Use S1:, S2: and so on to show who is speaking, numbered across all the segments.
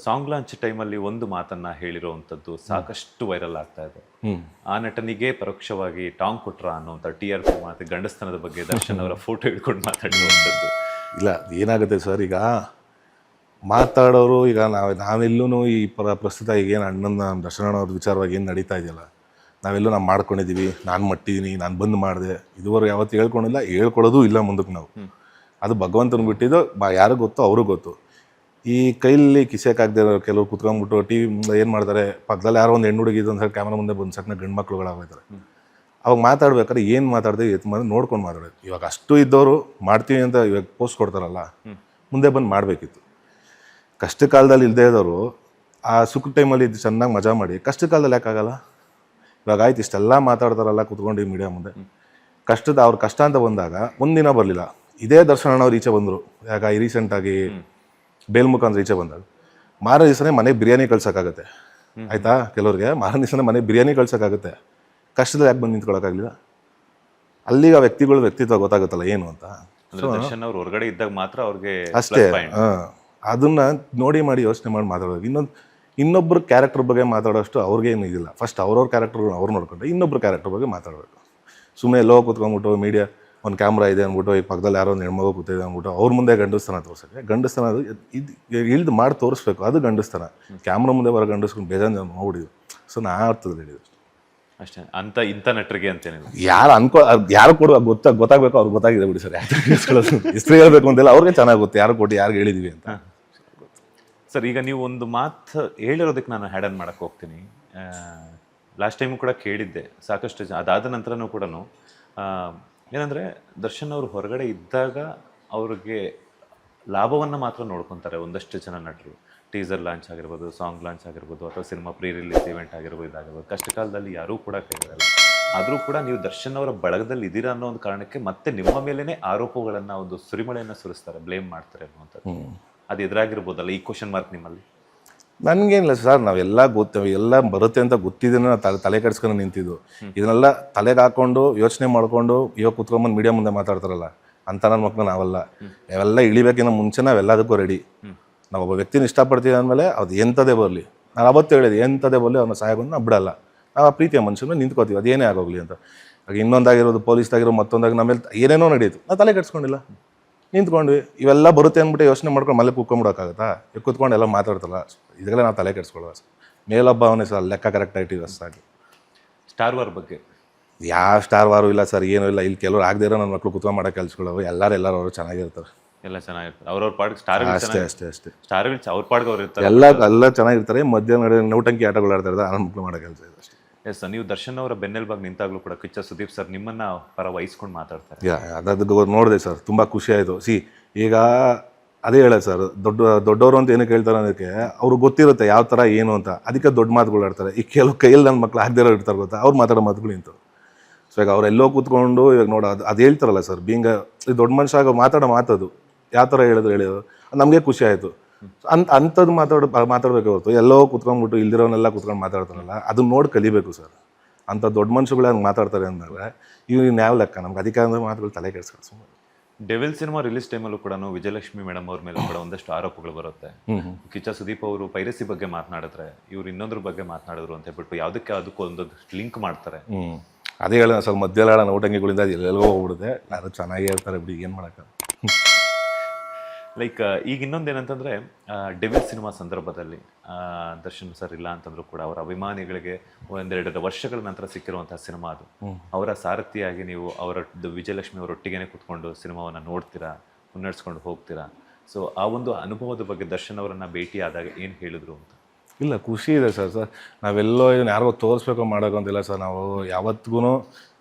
S1: Song launch ಟೈಮಲ್ಲಿ ಒಂದು ಮಾತನ್ನ ಹೇಳಿರುವಂಥದ್ದು ಸಾಕಷ್ಟು ವೈರಲ್ ಆಗ್ತಾ ಇದೆ. ಆ ನಟನಿಗೆ ಪರೋಕ್ಷವಾಗಿ ಟಾಂಗ್ ಕೊಟ್ರ ಅನ್ನುವಂಥ TRP ಮಾತು ಗಂಡಸ್ತನದ ಬಗ್ಗೆ ದರ್ಶನ್ ಅವರ ಫೋಟೋ ಹಿಡ್ಕೊಂಡು ಮಾತಾಡಿರುವಂಥದ್ದು.
S2: ಇಲ್ಲ ಏನಾಗುತ್ತೆ ಸರ್, ಈಗ ಮಾತಾಡೋರು ಈಗ ನಾವೆಲ್ಲೂ ಈ ಪ್ರಸ್ತುತ ಈಗೇನು ಅಣ್ಣನ ದರ್ಶನ ಅವ್ರ ವಿಚಾರವಾಗಿ ಏನು ನಡೀತಾ ಇದೆಯಲ್ಲ, ನಾವೆಲ್ಲೂ ನಾವು ಮಾಡ್ಕೊಂಡಿದ್ದೀವಿ, ನಾನು ಮಟ್ಟಿದ್ದೀನಿ, ನಾನು ಬಂದು ಮಾಡಿದೆ, ಇದುವರೆಗೆ ಯಾವತ್ತು ಹೇಳ್ಕೊಂಡಿಲ್ಲ, ಹೇಳ್ಕೊಳ್ಳೋದು ಇಲ್ಲ ಮುಂದಕ್ಕೆ ನಾವು. ಅದು ಭಗವಂತನ ಬಿಟ್ಟಿದ್ದು ಯಾರಿಗೂ ಗೊತ್ತು, ಅವ್ರಿಗೂ ಗೊತ್ತು. ಈ ಕೈಲಿ ಕಿಸೆಕಾಗದೆ ಕೆಲವರು ಕುತ್ಕೊಂಡ್ಬಿಟ್ಟು TV ಏನು ಮಾಡ್ತಾರೆ, ಪಕ್ಕದಲ್ಲಿ ಯಾರೋ ಒಂದು ಹೆಣ್ಣು ಹುಡುಗಿ ಒಂದು ಸಲ ಕ್ಯಾಮ್ರಾ ಮುಂದೆ ಬಂದು ಸಣ್ಣ ಗಂಡು ಮಕ್ಳುಗಳಾಗೋಯ್ತಾರೆ. ಅವಾಗ ಮಾತಾಡ್ಬೇಕಾದ್ರೆ ಏನು ಮಾತಾಡಿದೆ ನೋಡ್ಕೊಂಡು ಮಾತಾಡೋದು. ಇವಾಗ ಅಷ್ಟು ಇದ್ದವರು ಮಾಡ್ತೀವಿ ಅಂತ ಇವಾಗ ಪೋಸ್ಟ್ ಕೊಡ್ತಾರಲ್ಲ, ಮುಂದೆ ಬಂದು ಮಾಡಬೇಕಿತ್ತು. ಕಷ್ಟ ಕಾಲದಲ್ಲಿ ಇಲ್ಲದೆ ಇದ್ದವರು ಆ ಸುಖ ಟೈಮಲ್ಲಿ ಇದು ಚೆನ್ನಾಗಿ ಮಜಾ ಮಾಡಿ, ಕಷ್ಟ ಕಾಲದಲ್ಲಿ ಯಾಕಾಗಲ್ಲ? ಇವಾಗ ಆಯ್ತು ಇಷ್ಟೆಲ್ಲ ಮಾತಾಡ್ತಾರಲ್ಲ ಕುತ್ಕೊಂಡು ಈ ಮೀಡಿಯಾ ಮುಂದೆ, ಅವ್ರ ಕಷ್ಟ ಅಂತ ಬಂದಾಗ ಒಂದಿನ ಬರಲಿಲ್ಲ. ಇದೇ ದರ್ಶನವ್ರು ಈಚೆ ಬಂದರು, ಯಾಕ ಈ ರೀಸೆಂಟಾಗಿ ಬೇಲ್ ಮುಖಾಂತರ ಈಚೆ ಬಂದಾಗ ಮಾರನೇ ದಿವಸನೇ ಮನೆಗೆ ಬಿರಿಯಾನಿ ಕಳ್ಸೋಕ್ಕಾಗತ್ತೆ, ಆಯಿತಾ? ಕೆಲವ್ರಿಗೆ ಮಾರನೇ ದಿವಸನೇ ಮನೆಗೆ ಬಿರಿಯಾನಿ ಕಳ್ಸೋಕ್ಕಾಗುತ್ತೆ, ಕಷ್ಟದಲ್ಲಿ ಯಾಕೆ ಬಂದು ನಿಂತ್ಕೊಳ್ಳೋಕ್ಕಾಗಲಿಲ್ಲ? ಅಲ್ಲಿಗೆ ಆ ವ್ಯಕ್ತಿತ್ವ ಗೊತ್ತಾಗುತ್ತಲ್ಲ ಏನು ಅಂತ.
S1: ದರ್ಶನ್ ಅವ್ರು ಹೊರಗಡೆ ಇದ್ದಾಗ ಮಾತ್ರ ಅವ್ರಿಗೆ
S2: ಅಷ್ಟೇ. ಅದನ್ನ ನೋಡಿ ಮಾಡಿ ಯೋಚನೆ ಮಾಡಿ ಮಾತಾಡೋದು. ಇನ್ನೊಬ್ಬರು ಕ್ಯಾರೆಕ್ಟರ್ ಬಗ್ಗೆ ಮಾತಾಡೋಷ್ಟು ಅವ್ರಿಗೇನು ಇದಿಲ್ಲ. ಫಸ್ಟ್ ಅವ್ರವ್ರ ಕ್ಯಾರೆಕ್ಟರ್ ಅವ್ರು ನೋಡ್ಕೊಂಡ್ರೆ ಇನ್ನೊಬ್ರು ಕ್ಯಾರೆಕ್ಟರ್ ಬಗ್ಗೆ ಮಾತಾಡಬೇಕು. ಸುಮ್ಮನೆ ಎಲ್ಲೋ ಕೂತ್ಕೊಂಡ್ಬಿಟ್ಟು ಮೀಡಿಯಾ ಒಂದು ಕ್ಯಾಮ್ರಾ ಇದೆ ಅಂದ್ಬಿಟ್ಟು ಈಗ ಪಕ್ಕದಲ್ಲಿ ಯಾರೋ ಒಂದು ಹೆಣ್ಮಗು ಕೂತಿದೆ ಅಂದ್ಬಿಟ್ಟು ಅವ್ರ ಮುಂದೆ ಗಂಡಸ್ತನ ತೋರ್ಸೋಕ್ಕೆ, ಗಂಡಸ್ತನ ಅದು ಇಳ್ದು ಮಾಡಿ ತೋರಿಸ್ಬೇಕು, ಅದು ಗಂಡಸ್ತನ. ಕ್ಯಾಮ್ರಾ ಮುಂದೆ ಬರೋ ಗಂಡಸ್ಕೊಂಡು ಬೇಜಾನ್ ಜನ ನೋಡಿದ್ವಿ. ಸೊ ನಾ ಅರ್ಥದಲ್ಲಿ ಹೇಳಿದ್ರು
S1: ಅಷ್ಟೇ. ಅಂತ ಇಂಥ ನಟರಿಗೆ ಅಂತೇನಿಲ್ಲ,
S2: ಯಾರು ಕೊಡುವ ಗೊತ್ತಾಗಬೇಕು, ಅವ್ರಿಗೆ ಗೊತ್ತಾಗಿದೆ ಬಿಡಿ ಸರ್. ಇಸ್ತ್ರಿ ಹೇಳ್ಬೇಕು ಅಂತೆಲ್ಲ ಅವ್ರಿಗೆ ಚೆನ್ನಾಗಿ ಗೊತ್ತು, ಯಾರು ಕೊಟ್ಟು ಯಾರಿಗೆ ಹೇಳಿದೀವಿ ಅಂತ.
S1: ಸರ್ ಈಗ ನೀವು ಒಂದು ಮಾತು ಹೇಳಿರೋದಕ್ಕೆ ನಾನು ಹ್ಯಾಡನ್ ಮಾಡಕ್ಕೆ ಹೋಗ್ತೀನಿ. ಲಾಸ್ಟ್ ಟೈಮು ಕೂಡ ಕೇಳಿದ್ದೆ ಸಾಕಷ್ಟು ಅದಾದ ನಂತರನೂ ಕೂಡ ಏನಂದರೆ ದರ್ಶನ್ ಅವರು ಹೊರಗಡೆ ಇದ್ದಾಗ ಅವ್ರಿಗೆ ಲಾಭವನ್ನು ಮಾತ್ರ ನೋಡ್ಕೊತಾರೆ ಒಂದಷ್ಟು ಜನ ನಟರು. ಟೀಸರ್ ಲಾಂಚ್ ಆಗಿರ್ಬೋದು, ಸಾಂಗ್ ಲಾಂಚ್ ಆಗಿರ್ಬೋದು, ಅಥವಾ ಸಿನಿಮಾ ಪ್ರೀ ರಿಲೀಸ್ ಇವೆಂಟ್ ಆಗಿರ್ಬೋದು, ಇದಾಗಿರ್ಬೋದು. ಕಷ್ಟ ಕಾಲದಲ್ಲಿ ಯಾರೂ ಕೂಡ ಕೇಳಿರಲ್ಲ. ಆದರೂ ಕೂಡ ನೀವು ದರ್ಶನ್ ಅವರ ಬಳಗದಲ್ಲಿ ಇದ್ದೀರಾ ಅನ್ನೋ ಒಂದು ಕಾರಣಕ್ಕೆ ಮತ್ತೆ ನಿಮ್ಮ ಮೇಲೇ ಆರೋಪಗಳನ್ನು, ಒಂದು ಸುರಿಮಳೆಯನ್ನು ಸುರಿಸ್ತಾರೆ, ಬ್ಲೇಮ್ ಮಾಡ್ತಾರೆ ಅನ್ನುವಂಥದ್ದು. ಅದು ಎದುರಾಗಿರ್ಬೋದಲ್ಲ ಈ ಕ್ವಶನ್ ಮಾರ್ಕ್ ನಿಮ್ಮಲ್ಲಿ?
S2: ನನಗೇನಿಲ್ಲ ಸರ್, ನಾವೆಲ್ಲ ಎಲ್ಲ ಬರುತ್ತೆ ಅಂತ ಗೊತ್ತಿದ್ದೇನೆ ನಾವು ತಲೆ ಕೆಡಿಸ್ಕೊಂಡು ನಿಂತಿದ್ದು. ಇದನ್ನೆಲ್ಲ ತಲೆಗೆ ಹಾಕೊಂಡು ಯೋಚನೆ ಮಾಡಿಕೊಂಡು ಇವಾಗ ಕುತ್ಕೊಂಬಂದು ಮೀಡಿಯಾ ಮುಂದೆ ಮಾತಾಡ್ತಾರಲ್ಲ ಅಂತ ನನ್ನ ಮಕ್ಕಳು ನಾವಲ್ಲ. ಅವೆಲ್ಲ ಇಳಿಬೇಕಿನ್ನ ಮುಂಚೆ ನಾವೆಲ್ಲದಕ್ಕೂ ರೆಡಿ. ನಾವು ಒಬ್ಬ ವ್ಯಕ್ತಿನ ಇಷ್ಟಪಡ್ತೀವಿ ಅಂದಮೇಲೆ ಅದು ಎಂಥದೇ ಬರಲಿ, ನಾನು ಅವತ್ತು ಹೇಳಿದೆ ಎಂಥದೇ ಬರಲಿ ಅವ್ರನ್ನ ಸಹಾಯವನ್ನು ನಾವು ಬಿಡಲ್ಲ. ನಾವು ಆ ಪ್ರೀತಿಯ ಮನುಷ್ಯನ ನಿಂತ್ಕೋತೀವಿ, ಅದೇನೇ ಆಗೋಗ್ಲಿ ಅಂತ. ಆಗ ಇನ್ನೊಂದಾಗಿರೋದು ಪೊಲೀಸ್ದಾಗಿರೋ ಮತ್ತೊಂದಾಗಿ ನಮ್ಮೇಲೆ ಏನೇನೋ ನಡೀತು, ನಾವು ತಲೆ ಕೆಡಿಸ್ಕೊಂಡಿಲ್ಲ, ನಿಂತ್ಕೊಂಡ್ವಿ. ಇವೆಲ್ಲ ಬರುತ್ತೆ ಅಂದ್ಬಿಟ್ಟು ಯೋಚನೆ ಮಾಡ್ಕೊಂಡು ಮಲೆ ಕೂತ್ಕೊಂಡ್ಬಿಡೋಕ್ಕಾಗತ್ತಾ? ಕೂತ್ಕೊಂಡು ಎಲ್ಲ ಮಾತಾಡ್ತಲ್ಲ, ಇದೆಲ್ಲ ನಾವು ತಲೆ ಕೆಡಿಸ್ಕೊಳ್ಳೋ ಮೇಲೊಬ್ಬ ಅವನೇ ಸರ್, ಲೆಕ್ಕ ಕರೆಕ್ಟ್ ಆಗಿ ಅಷ್ಟಾಗಿ.
S1: ಸ್ಟಾರ್ ವಾರ್ ಬಗ್ಗೆ
S2: ಯಾವ ಸ್ಟಾರ್ ವಾರು ಇಲ್ಲ ಸರ್, ಏನೂ ಇಲ್ಲ. ಇಲ್ಲಿ ಕೆಲವರು ಆಗದೇ ಇರೋ ನನ್ನ ಮಕ್ಕಳು ಕುತ್ಕೊಂಡು ಮಾಡೋ ಕೆಲ್ಸಗಳು ಎಲ್ಲರೂ ಅವರು ಚೆನ್ನಾಗಿರ್ತಾರೆ,
S1: ಎಲ್ಲ ಚೆನ್ನಾಗಿರ್ತಾರೆ. ಅವ್ರವ್ರ ಪಾಡ್ಗೆ ಸ್ಟಾರ್
S2: ಅಷ್ಟೇ
S1: ಸ್ಟಾರ್ ಅವ್ರ ಪಾಡ್ಗೆ ಅವ್ರು ಇರ್ತಾರೆ,
S2: ಎಲ್ಲ ಚೆನ್ನಾಗಿರ್ತಾರೆ. ಮಧ್ಯಾಹ್ನ ನೌಟಂಕಿ ಆಟಗಳು ಆಡ್ತಾರೆ, ನನ್ನ ಮಕ್ಕಳು ಮಾಡೋ ಕೆಲಸ ಇದೆ ಅಷ್ಟೇ.
S1: ಎಸ್ ಸರ್, ನೀವು ದರ್ಶನ್ ಅವರ ಬೆನ್ನೆಲುಬಾಗಿ ನಿಂತಾಗಲೂ ಕೂಡ ಕಿಚ್ಚ ಸುದೀಪ್ ಸರ್ ನಿಮ್ಮನ್ನ ಪರ ವಹಿಸ್ಕೊಂಡು ಮಾತಾಡ್ತಾರೆ.
S2: ಅದು ನೋಡಿದೆ ಸರ್, ತುಂಬ ಖುಷಿ ಆಯಿತು. ಈಗ ಅದೇ ಹೇಳೋದು ಸರ್, ದೊಡ್ಡವರು ಅಂತ ಏನಕ್ಕೆ ಹೇಳ್ತಾರೆ ಅದಕ್ಕೆ ಅವ್ರಿಗೆ ಗೊತ್ತಿರುತ್ತೆ ಯಾವ ಥರ ಏನು ಅಂತ, ಅದಕ್ಕೆ ದೊಡ್ಡ ಮಾತುಗಳು ಆಡ್ತಾರೆ. ಈಗ ಕೆಲವು ಕೈಯಲ್ಲಿ ನನ್ನ ಮಕ್ಳು ಆಗದಿರೋ ಇರ್ತಾರೆ ಗೊತ್ತಾ, ಅವ್ರು ಮಾತಾಡೋ ಮಾತುಗಳು ಇಂಥವು. ಸೊ ಈಗ ಅವರೆಲ್ಲೋ ಕೂತ್ಕೊಂಡು ಇವಾಗ ನೋಡೋದು ಅದು ಹೇಳ್ತಾರಲ್ಲ ಸರ್, ಬೀಂಗ ದೊಡ್ಡ ಮನುಷ್ಯ ಆಗ ಮಾತಾಡೋ ಮಾತದು ಯಾವ ಥರ ಹೇಳೋದು ನಮಗೆ ಖುಷಿ ಆಯಿತು. ಅಂಥದ್ದು ಮಾತಾಡಬೇಕು ಹೊರತು ಎಲ್ಲೋ ಕುತ್ಕೊಂಡ್ಬಿಟ್ಟು ಇಲ್ದಿರೋನೆಲ್ಲ ಕುತ್ಕೊಂಡು ಮಾತಾಡ್ತಾರಲ್ಲ, ಅದನ್ನ ನೋಡಿ ಕಲಿಬೇಕು ಸರ್. ಅಂಥ ದೊಡ್ಡ ಮನುಷ್ಯಗಳು ಹಂಗೆ ಮಾತಾಡ್ತಾರೆ ಅಂದಾಗ ಇವ್ನು ಯಾವ ಲೆಕ್ಕ, ನಮ್ಗೆ ಅಧಿಕಾರ ಮಾತುಗಳು ತಲೆ ಕೆಡಿಸ್ಕೊಂಡು ಸುಮ್ಮನೆ.
S1: ಡೆವಿಲ್ ಸಿನಿಮಾ ರಿಲೀಸ್ ಟೈಮಲ್ಲೂ ಕೂಡ ವಿಜಯಲಕ್ಷ್ಮಿ ಮೇಡಮ್ ಅವ್ರ ಮೇಲೆ ಕೂಡ ಒಂದಷ್ಟು ಆರೋಪಗಳು ಬರುತ್ತೆ. ಕಿಚ್ಚ ಸುದೀಪ್ ಅವರು ಪೈರಸಿ ಬಗ್ಗೆ ಮಾತನಾಡಿದ್ರೆ ಇವ್ರು ಇನ್ನೊಂದ್ರ ಬಗ್ಗೆ ಮಾತನಾಡಿದ್ರು ಅಂತ ಹೇಳ್ಬಿಟ್ಟು ಯಾವುದಕ್ಕೆ ಅದಕ್ಕೂ ಒಂದೊಂದು ಲಿಂಕ್ ಮಾಡ್ತಾರೆ.
S2: ಅದೇ ಹೇಳಿದ ಸ್ವಲ್ಪ ಮಧ್ಯೆಲ್ಲ ನೌಟಂಗಿಗಳಿಂದ ಎಲ್ಲೆಲ್ಲೋ ಹೋಗ್ಬಿಡುತ್ತೆ, ಅದು ಚೆನ್ನಾಗೇ ಹೇಳ್ತಾರೆ ಬಿಡಿ, ಏನು ಮಾಡೋಕ್ಕೆ.
S1: ಲೈಕ್ ಈಗ ಇನ್ನೊಂದೇನಂತಂದರೆ ಡೆವಿಲ್ ಸಿನಿಮಾ ಸಂದರ್ಭದಲ್ಲಿ ದರ್ಶನ್ ಸರ್ ಇಲ್ಲ ಅಂತಂದ್ರೂ ಕೂಡ ಅವರ ಅಭಿಮಾನಿಗಳಿಗೆ 1-2 ವರ್ಷಗಳ ನಂತರ ಸಿಕ್ಕಿರುವಂತಹ ಸಿನಿಮಾ ಅದು. ಅವರ ಸಾರಥಿಯಾಗಿ ನೀವು ವಿಜಯಲಕ್ಷ್ಮಿ ಅವರೊಟ್ಟಿಗೆ ಕೂತ್ಕೊಂಡು ಸಿನಿಮಾವನ್ನು ನೋಡ್ತೀರಾ, ಮುನ್ನಡೆಸ್ಕೊಂಡು ಹೋಗ್ತೀರಾ. ಸೊ ಆ ಒಂದು ಅನುಭವದ ಬಗ್ಗೆ ದರ್ಶನ್ ಅವರನ್ನು ಭೇಟಿ ಆದಾಗ ಏನು ಹೇಳಿದ್ರು ಅಂತ?
S2: ಇಲ್ಲ ಖುಷಿ ಇದೆ ಸರ್. ನಾವೆಲ್ಲೋ ಇದನ್ನು ಯಾರಿಗೋ ತೋರಿಸ್ಬೇಕು ಮಾಡೋದು ಅಂತಿಲ್ಲ ಸರ್. ನಾವು ಯಾವತ್ತಿಗೂ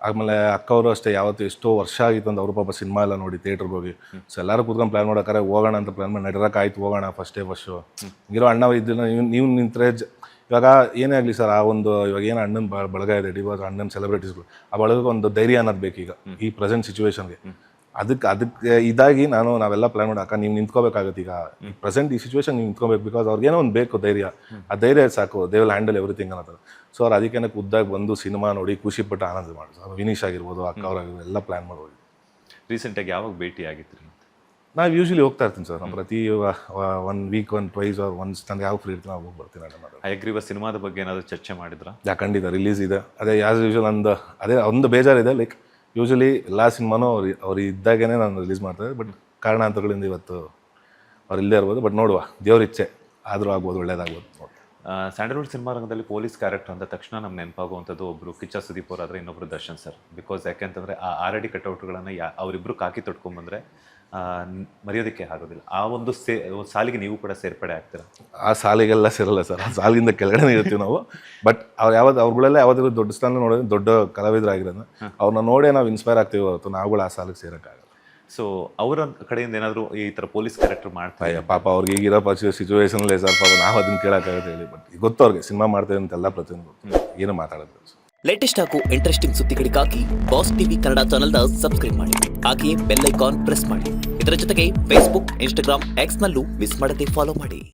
S2: ಆಮೇಲೆ ಅಕ್ಕವರು ಅಷ್ಟೇ, ಯಾವತ್ತು ಎಷ್ಟೋ ವರ್ಷ ಆಗಿತ್ತು ಅಂತ ಅವರು ಪಾಪ ಸಿನಿಮಾ ಎಲ್ಲ ನೋಡಿ ಥಿಯೇಟ್ರಿಗೆ ಹೋಗಿ. ಸೊ ಎಲ್ಲರೂ ಕೂತ್ಕೊಂಡು ಪ್ಲ್ಯಾನ್ ಮಾಡೋಕ್ಕಾರೆ ಹೋಗೋಣ ಅಂತ ಪ್ಲ್ಯಾನ್ ಮಾಡಿ ನಡಿರೋಕ್ಕಾಯ್ತು, ಹೋಗೋಣ ಫಸ್ಟ್ ಹಿಂಗಿರೋ ಅಣ್ಣ ಇದ್ದಿಲ್ಲ. ನೀವು ನಿಂತರೆ ಇವಾಗ ಏನೇ ಆಗಲಿ ಸರ್, ಆ ಒಂದು ಇವಾಗ ಏನು ಅಣ್ಣನ ಬಳಗ ಇದೆ, ಇವಾಗ ಅಣ್ಣನ ಸೆಲೆಬ್ರಿಟೀಸ್ಗಳು, ಆ ಬಳಗಕ್ಕೆ ಒಂದು ಧೈರ್ಯ ಅನ್ನೋದು ಬೇಕೀಗ ಈ ಪ್ರೆಸೆಂಟ್ ಸಿಚುವೇಶನ್ಗೆ. ಅದಕ್ಕೆ ಇದಾಗಿ ನಾವೆಲ್ಲ ಪ್ಲ್ಯಾನ್ ಮಾಡಿ, ಅಕ್ಕ ನೀವು ನಿಂತ್ಕೋಬೇಕಾಗುತ್ತೆ ಈಗ ಪ್ರೆಸೆಂಟ್ ಈ ಸಿಚುವೇಶನ್ ನೀವು ನಿಂತ್ಕೋಬೇಕು. ಬಿಕಾಸ್ ಅವ್ರಿಗೇನೋ ಒಂದು ಬೇಕು ಧೈರ್ಯ, ಆ ಧೈರ್ಯ ಸಾಕು, ದೇ ವಿಲ್ ಹ್ಯಾಂಡಲ್ ಎವ್ರಿಥಿಂಗ್ ಅನ್ನೋದು. ಸೊ ಅವ್ರು ಅದಕ್ಕೇನೆ ಖುದ್ದಾಗಿ ಬಂದು ಸಿನಿಮಾ ನೋಡಿ ಖುಷಿಪಟ್ಟು ಆನಂದ ಮಾಡಿ. ವಿನೀಶ್ ಆಗಿರ್ಬೋದು, ಅಕ್ಕ ಅವರಾಗಿರ್ಬೋದು, ಎಲ್ಲ ಪ್ಲ್ಯಾನ್ ಮಾಡಿ ಹೋಗಿ.
S1: ರೀಸೆಂಟಾಗಿ ಯಾವಾಗ ಭೇಟಿ ಆಗಿತ್ತು?
S2: ನಾವು ಯೂಶ್ವಲಿ ಹೋಗ್ತಾ ಇರ್ತೀನಿ ಸರ್. ಪ್ರತಿ 1 ವೀಕ್ 1 ಟ್ವೈಸ್ ಆರ್ ಒನ್ಸ್ ನನಗೆ ಯಾವ ಫ್ರೀ ಇರ್ತೀನಿ ಹೋಗಿ ಬರ್ತೀನಿ ಅಣ್ಣ ಮಾಡೋದು.
S1: ಹಯಗ್ರೀವ ಸಿನಿಮಾದ ಬಗ್ಗೆ ಏನಾದರೂ ಚರ್ಚೆ ಮಾಡಿದ್ರಾ?
S2: ಖಂಡಿತ ರಿಲೀಸ್ ಇದೆ. ಅದೇ ಆ್ಯಸ್ ಯೂಶ್ವಲ್ ಅದೇ ಒಂದು ಬೇಜಾರಿದೆ, ಲೈಕ್ ಯೂಶ್ವಲಿ ಎಲ್ಲ ಸಿನಿಮಾನೂ ಅವ್ರು ಇದ್ದಾಗೇ ನಾನು ರಿಲೀಸ್ ಮಾಡ್ತಾರೆ. ಬಟ್ ಕಾರಣಾಂತರಗಳಿಂದ ಇವತ್ತು ಅವ್ರು ಇಲ್ಲದೇ ಇರ್ಬೋದು. ಬಟ್ ನೋಡುವ, ದೇವ್ರ ಇಚ್ಛೆ ಆದರೂ ಆಗ್ಬೋದು, ಒಳ್ಳೇದಾಗ್ಬೋದು ನೋಡಿ.
S1: ಸ್ಯಾಂಡಲ್ವುಡ್ ಸಿನಿಮಾ ರಂಗದಲ್ಲಿ ಪೊಲೀಸ್ ಕ್ಯಾರೆಕ್ಟರ್ ಅಂದ ತಕ್ಷಣ ನಮ್ಗೆ ನೆನಪಾಗುವಂಥದ್ದು ಒಬ್ಬರು ಕಿಚ್ಚ ಸುದೀಪ್ ಅವ್ರು ಆದರೆ ಇನ್ನೊಬ್ಬರು ದರ್ಶನ್ ಸರ್. ಬಿಕಾಸ್ ಯಾಕೆಂತಂದರೆ ಆ ಆರಡಿ ಕಟ್ಔಟ್ಗಳನ್ನು ಅವರಿಬ್ಬರು ಕಾಕಿ ತೊಟ್ಕೊಂಡ್ಬಂದರೆ ಮರೆಯೋದಕ್ಕೆ ಆಗೋದಿಲ್ಲ. ಆ ಒಂದು ಸಾಲಿಗೆ ನೀವು ಕೂಡ ಸೇರ್ಪಡೆ ಆಗ್ತೀರಾ?
S2: ಆ ಸಾಲಿಗೆಲ್ಲ ಸೇರಲ್ಲ ಸರ್, ಆ ಸಾಲಿಗಿಂತ ಕೆಳಗಡೆ ಇರ್ತೀವಿ ನಾವು. ಬಟ್ ಅವ್ರುಗಳೆಲ್ಲ ಯಾವ್ದಾದ್ರು ದೊಡ್ಡ ಸ್ಥಾನ ನೋಡೋದು, ದೊಡ್ಡ ಕಲಾವಿದರಾಗಿರೋದು, ಅವ್ರನ್ನ ನೋಡೇ ನಾವು ಇನ್ಸ್ಪೈರ್ ಆಗ್ತೀವಿ ಹೊರತು ನಾವುಗಳು ಆ ಸಾಲಿಗೆ ಸೇರೋಕ್ಕಾಗಲ್ಲ.
S1: ಸೊ ಅವರ ಕಡೆಯಿಂದ ಏನಾದರೂ ಈ ಥರ ಪೊಲೀಸ್ ಕ್ಯಾರೆಕ್ಟರ್ ಮಾಡ್ತಾರೆ?
S2: ಪಾಪ ಅವ್ರಿಗೆ ಈಗಿರೋ ಸಿಚುವೇಶನಲ್ಲಿ ಸರ್, ಪಾಪ ನಾವು ಅದನ್ನ ಕೇಳೋಕ್ಕಾಗುತ್ತೆ ಹೇಳಿ. ಬಟ್ ಗೊತ್ತು ಅವ್ರಿಗೆ ಸಿನಿಮಾ ಮಾಡ್ತೇವೆ ಅಂತೆಲ್ಲ ಪ್ರತಿಯೊಂದು ಗೊತ್ತು, ಏನು ಮಾತಾಡೋದು.
S3: ಲೇಟೆಸ್ಟ್ ಹಾಗೂ ಇಂಟ್ರೆಸ್ಟಿಂಗ್ ಸುದ್ದಿಗಳಿಗಾಗಿ ಬಾಸ್ ಟಿವಿ ಕನ್ನಡ ಚಾನೆಲ್ನ ಸಬ್ಸ್ಕ್ರೈಬ್ ಮಾಡಿ. ಹಾಗೆಯೇ ಬೆಲ್ ಐಕಾನ್ ಪ್ರೆಸ್ ಮಾಡಿ. ಇದರ ಜೊತೆಗೆ ಫೇಸ್ಬುಕ್, ಇನ್ಸ್ಟಾಗ್ರಾಮ್, ಎಕ್ಸ್ನಲ್ಲೂ ಮಿಸ್ ಮಾಡದೆ ಫಾಲೋ ಮಾಡಿ.